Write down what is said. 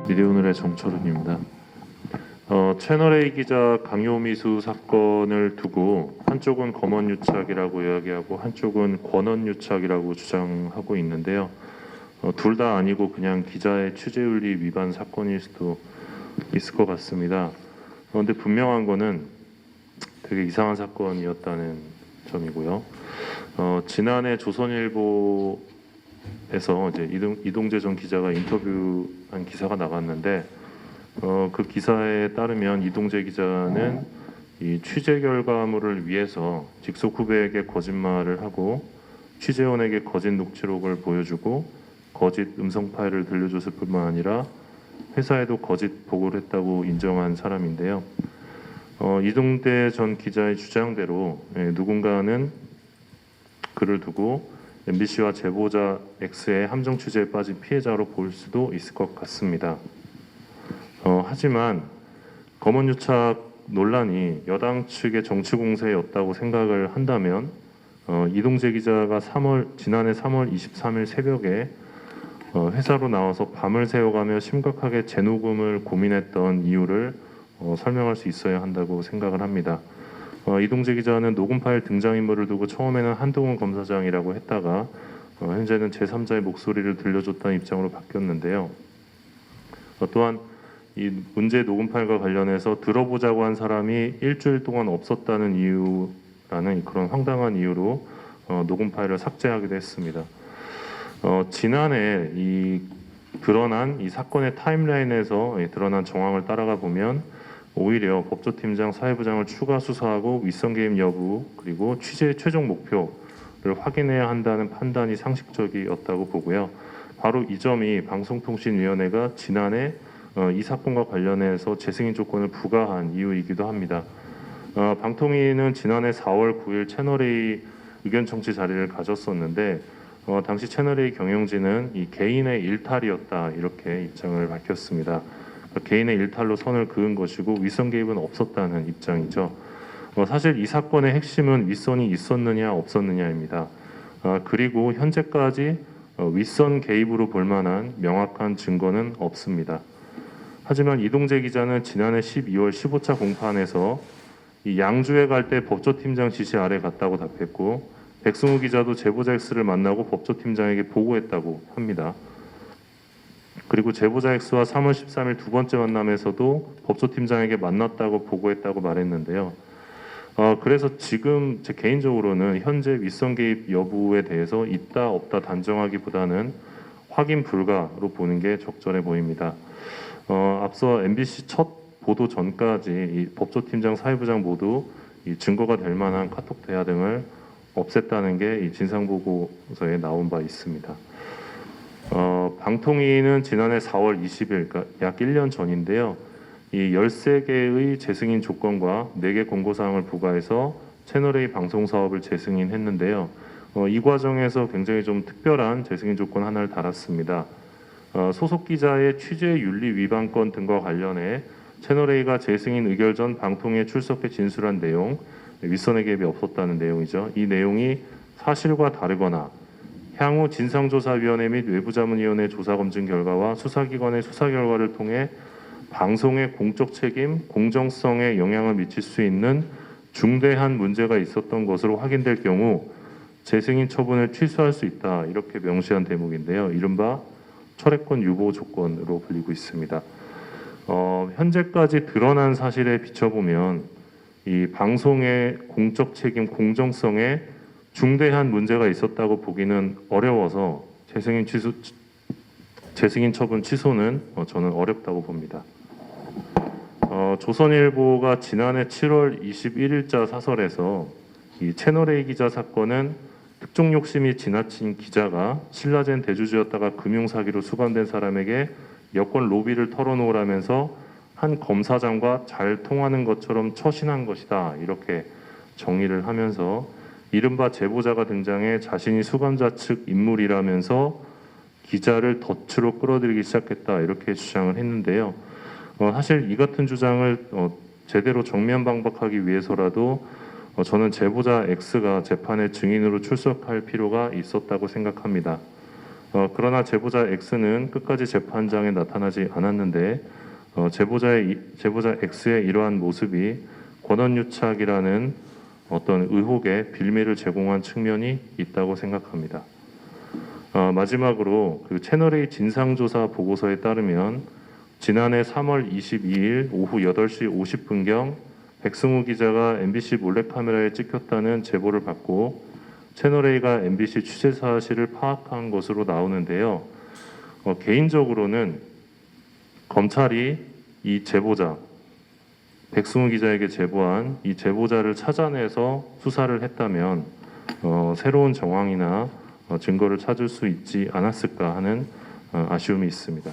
미디어오늘의 정철훈입니다. 채널A 기자 강요미수 사건을 두고 한쪽은 검언유착이라고 이야기하고 한쪽은 권언유착이라고 주장하고 있는데요. 둘 다 아니고 그냥 기자의 취재윤리 위반 사건일 수도 있을 것 같습니다. 그런데 분명한 거는 되게 이상한 사건이었다는 점이고요. 지난해 조선일보에서 이제 이동재 전 기자가 인터뷰한 기사가 나갔는데 그 기사에 따르면 이동재 기자는 이 취재 결과물을 위해서 직속 후배에게 거짓말을 하고 취재원에게 거짓 녹취록을 보여주고 거짓 음성 파일을 들려줬을 뿐만 아니라 회사에도 거짓 보고를 했다고 인정한 사람인데요. 이동재 전 기자의 주장대로 누군가는 그를 두고 MBC와 제보자 X의 함정 취재에 빠진 피해자로 볼 수도 있을 것 같습니다. 하지만 검언유착 논란이 여당 측의 정치 공세였다고 생각을 한다면 이동재 기자가 지난해 3월 23일 새벽에 회사로 나와서 밤을 새워가며 심각하게 재녹음을 고민했던 이유를 설명할 수 있어야 한다고 생각을 합니다. 이동재 기자는 녹음 파일 등장인물을 두고 처음에는 한동훈 검사장이라고 했다가 현재는 제3자의 목소리를 들려줬다는 입장으로 바뀌었는데요. 또한 이 문제 녹음 파일과 관련해서 들어보자고 한 사람이 일주일 동안 없었다는 이유라는 그런 황당한 이유로 녹음 파일을 삭제하기도 했습니다. 지난해 드러난 이 사건의 타임라인에서 드러난 정황을 따라가 보면 오히려 법조팀장 사회부장을 추가 수사하고 윗선 개입 여부 그리고 취재의 최종 목표를 확인해야 한다는 판단이 상식적이었다고 보고요. 바로 이 점이 방송통신위원회가 지난해 이 사건과 관련해서 재승인 조건을 부과한 이유이기도 합니다. 방통위는 지난해 4월 9일 채널A 의견 청취 자리를 가졌었는데 당시 채널A 경영진은 이 개인의 일탈이었다 이렇게 입장을 밝혔습니다. 개인의 일탈로 선을 그은 것이고 윗선 개입은 없었다는 입장이죠. 사실 이 사건의 핵심은 윗선이 있었느냐 없었느냐입니다. 그리고 현재까지 윗선 개입으로 볼 만한 명확한 증거는 없습니다. 하지만 이동재 기자는 지난해 12월 15차 공판에서 이 양주에 갈 때 법조팀장 지시 아래 갔다고 답했고 백승우 기자도 제보자 X를 만나고 법조팀장에게 보고했다고 합니다. 그리고 제보자 X와 3월 13일 두 번째 만남에서도 법조팀장에게 만났다고 보고했다고 말했는데요. 그래서 지금 제 개인적으로는 현재 윗선 개입 여부에 대해서 있다 없다 단정하기보다는 확인 불가로 보는 게 적절해 보입니다. 앞서 MBC 첫 보도 전까지 이 법조팀장 사회부장 모두 이 증거가 될 만한 카톡 대화 등을 없앴다는 게 이 진상보고서에 나온 바 있습니다. 방통위는 지난해 4월 20일, 그러니까 약 1년 전인데요. 이 13개의 재승인 조건과 4개 공고사항을 부과해서 채널A 방송 사업을 재승인했는데요. 이 과정에서 굉장히 좀 특별한 재승인 조건 하나를 달았습니다. 소속 기자의 취재 윤리 위반 건 등과 관련해 채널A가 재승인 의결 전 방통위에 출석해 진술한 내용, 윗선의 개입이 없었다는 내용이죠. 이 내용이 사실과 다르거나 향후 진상조사위원회 및 외부자문위원회 조사검증 결과와 수사기관의 수사 결과를 통해 방송의 공적 책임, 공정성에 영향을 미칠 수 있는 중대한 문제가 있었던 것으로 확인될 경우 재승인 처분을 취소할 수 있다 이렇게 명시한 대목인데요. 이른바 철회권 유보 조건으로 불리고 있습니다. 현재까지 드러난 사실에 비춰보면 이 방송의 공적 책임, 공정성에 중대한 문제가 있었다고 보기는 어려워서 재승인 처분 취소는 저는 어렵다고 봅니다. 조선일보가 지난해 7월 21일자 사설에서 이 채널A 기자 사건은 특종 욕심이 지나친 기자가 신라젠 대주주였다가 금융사기로 수감된 사람에게 여권 로비를 털어놓으라면서 한 검사장과 잘 통하는 것처럼 처신한 것이다 이렇게 정의를 하면서 이른바 제보자가 등장해 자신이 수감자 측 인물이라면서 기자를 덫으로 끌어들이기 시작했다 이렇게 주장을 했는데요. 사실 이 같은 주장을 제대로 정면 방박하기 위해서라도 저는 제보자 X가 재판에 증인으로 출석할 필요가 있었다고 생각합니다. 그러나 제보자 X는 끝까지 재판장에 나타나지 않았는데 제보자 X의 이러한 모습이 권한유착이라는 어떤 의혹에 빌미를 제공한 측면이 있다고 생각합니다. 마지막으로 그 채널A 진상조사 보고서에 따르면 지난해 3월 22일 오후 8시 50분경 백승우 기자가 MBC 몰래카메라에 찍혔다는 제보를 받고 채널A가 MBC 취재 사실을 파악한 것으로 나오는데요. 개인적으로는 검찰이 이 제보자, 백승우 기자에게 제보한 이 제보자를 찾아내서 수사를 했다면 새로운 정황이나 증거를 찾을 수 있지 않았을까 하는 아쉬움이 있습니다.